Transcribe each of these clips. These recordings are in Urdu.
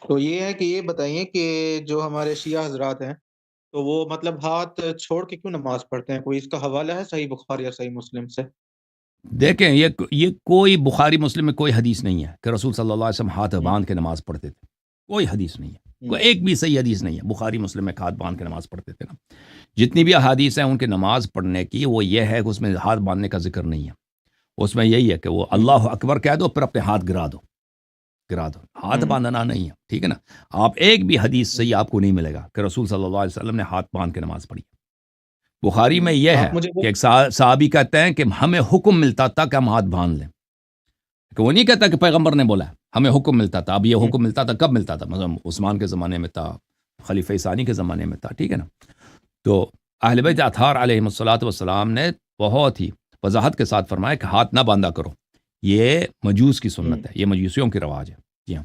تو یہ ہے کہ یہ بتائیے کہ جو ہمارے شیعہ حضرات ہیں تو وہ مطلب ہاتھ چھوڑ کے کیوں نماز پڑھتے ہیں؟ کوئی اس کا حوالہ ہے صحیح بخاری یا صحیح مسلم سے؟ دیکھیں یہ کوئی بخاری مسلم میں کوئی حدیث نہیں ہے کہ رسول صلی اللہ علیہ وسلم ہاتھ ہوں، باندھ کے نماز پڑھتے تھے. کوئی حدیث نہیں ہے، ہوں، کوئی ایک بھی صحیح حدیث نہیں ہے بخاری مسلم میں ہاتھ باندھ کے نماز پڑھتے تھے نا. جتنی بھی احادیث ہیں ان کے نماز پڑھنے کی وہ یہ ہے کہ اس میں ہاتھ باندھنے کا ذکر نہیں ہے. اس میں یہی ہے کہ وہ ہوں، اللہ اکبر کہہ دو پھر اپنے ہاتھ گرا دو، گرا دو. ہاتھ ہوں، باندھنا نہیں ہے، ٹھیک ہے نا. آپ ایک بھی حدیث ہوں، صحیح آپ کو نہیں ملے گا کہ رسول صلی اللہ علیہ وسلم نے ہاتھ باندھ کے نماز پڑھی. بخاری میں یہ ہے آپ مجھے وہ کہ ایک صحابی کہتے ہیں کہ ہمیں حکم ملتا تھا کہ ہم ہاتھ باندھ لیں. کہ وہ نہیں کہتا کہ پیغمبر نے بولا ہے، ہمیں حکم ملتا تھا. اب یہ ہوں، حکم ملتا تھا کب ملتا تھا؟ مثلا عثمان کے زمانے میں تھا، خلیفہ ثانی کے زمانے میں تھا، ٹھیک ہے نا. تو اہل بیت اطہار علیہم الصلوۃ والسلام نے بہت ہی وضاحت کے ساتھ فرمایا کہ ہاتھ نہ باندھا کرو، یہ مجوس کی ہوں، سنت ہے، یہ مجوسیوں کی رواج ہے. جی ہاں.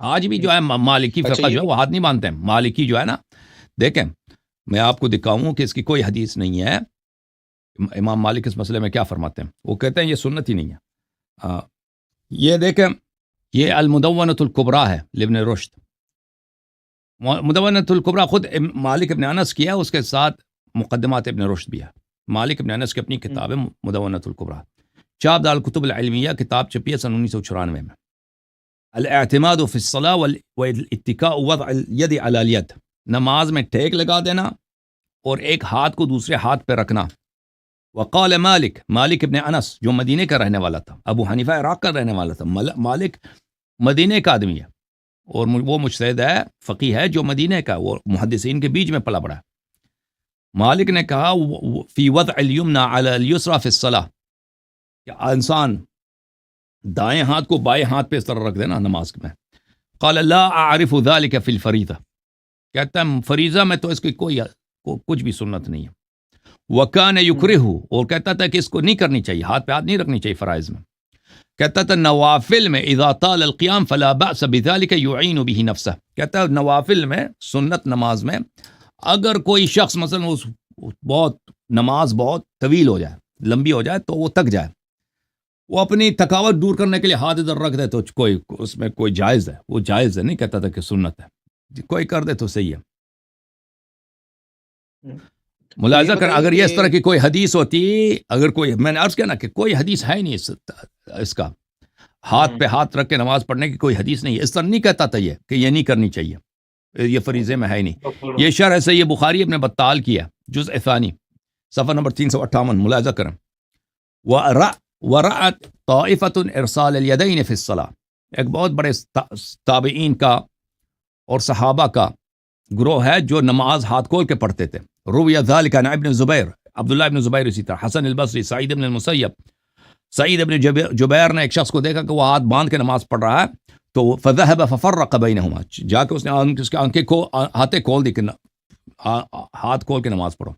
آج بھی ہوں۔ جو ہے مالکی اچھا فرقہ یہ جو ہے وہ ہاتھ نہیں باندھتے ہیں. مالکی جو ہے نا، دیکھیں میں آپ کو دکھاؤں کہ اس کی کوئی حدیث نہیں ہے. امام مالک اس مسئلے میں کیا فرماتے ہیں؟ وہ کہتے ہیں یہ سنت ہی نہیں ہے. یہ دیکھیں، یہ المدونۃ الکبریٰ ہے لابن رشد. مدونۃ الکبریٰ خود مالک ابن انس کی ہے، اس کے ساتھ مقدمات ابن رشد بھی ہے. مالک ابن انس کی اپنی ہوں، کتاب ہے مدونۃ الکبریٰ. چاپ دار الکتب العلمیہ کتاب چھپی ہے سن 1994 میں. الاعتماد فی الصلاۃ والاتکاء وضع الید علی الید، نماز میں ٹیک لگا دینا اور ایک ہاتھ کو دوسرے ہاتھ پہ رکھنا. وقال مالک، مالک ابن انس جو مدینے کا رہنے والا تھا، ابو حنیفہ عراق کا رہنے والا تھا، مالک مدینے کا آدمی ہے اور وہ مجتہد ہے، فقیہ ہے جو مدینے کا، وہ محدثین کے بیچ میں پلا بڑا ہے. مالک نے کہا فی وضع الیمنى علی الیسرى فی الصلاۃ، کہ انسان دائیں ہاتھ کو بائیں ہاتھ پہ اس طرح رکھ دینا نماز میں. قال لا اعرف ذلك فی الفریضہ، کہتا ہے فریضہ میں تو اس کی کوئی کچھ بھی سنت نہیں ہے. وکان ہوں، یکرہ، اور کہتا تھا کہ اس کو نہیں کرنی چاہیے، ہاتھ پہ ہاتھ نہیں رکھنی چاہیے فرائض میں. کہتا تھا نوافل میں اذا طال القیام فلا بأس بذلك يعین به نفسه، کہتا ہے نوافل میں، سنت نماز میں اگر کوئی شخص مثلا نماز بہت طویل ہو جائے، لمبی ہو جائے، تو وہ تک جائے، وہ اپنی تھکاوٹ دور کرنے کے لیے ہاتھ ادھر رکھ دے تو کوئی اس میں کوئی جائز ہے، وہ جائز ہے، نہیں کہتا تھا کہ سنت ہے. کوئی کر دے تو صحیح ہے. ہوں۔ تو یہ ملاحظہ کر، بتائیے اگر یہ کہ اس طرح کی کوئی حدیث ہوتی، اگر کوئی، میں نے عرض کیا نا کہ کوئی حدیث ہے ہی نہیں اس کا ہاتھ ہوں، پہ ہاتھ رکھ کے نماز پڑھنے کی کوئی حدیث نہیں ہے. اس طرح نہیں کہتا تھا یہ کہ یہ نہیں کرنی چاہیے، یہ فریضے میں ہے ہی نہیں. یہ شرح صحیح بخاری ابن بطال کی ہے، جزء ثانی، صفحہ نمبر 358، ملاحظہ کریں. ورأت طائفۃ ارسال الیدین فی الصلاۃ، ایک بہت بڑے تابعین کا اور صحابہ کا گروہ ہے جو نماز ہاتھ کھول کے پڑھتے تھے. روی ذلک عن ابن زبیر، عبداللہ ابن زبیر، اسی طرح حسن البصری، سعید ابن المسیب، سعید ابن جبیر نے ایک شخص کو دیکھا کہ وہ ہاتھ باندھ کے نماز پڑھ رہا ہے، تو فذهب ففرق بینہما، جا کے اس نے اس کے آنکھیں ہاتھیں کھول دی کہ ہاتھ کھول کے نماز پڑھو.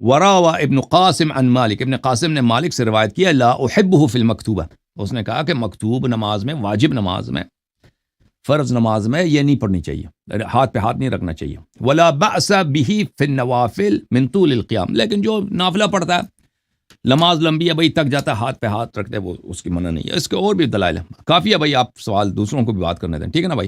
وراوا ابن قاسم عن مالک، ابن قاسم نے مالک سے روایت کیا لا احبہ فی المکتوبہ، اس نے کہا کہ مکتوب نماز میں، واجب نماز میں، فرض نماز میں یہ نہیں پڑھنی چاہیے، ہاتھ پہ ہاتھ نہیں رکھنا چاہیے. ولا بأس به فی النوافل من طول القیام، لیکن جو نافلہ پڑھتا ہے، نماز لمبی ہے بھائی، تک جاتا ہے، ہاتھ پہ ہاتھ رکھتے، وہ اس کی منع نہیں ہے. اس کے اور بھی دلائل ہیں کافی ہے بھائی، آپ سوال دوسروں کو بھی بات کرنے دیں، ٹھیک ہے نا بھائی.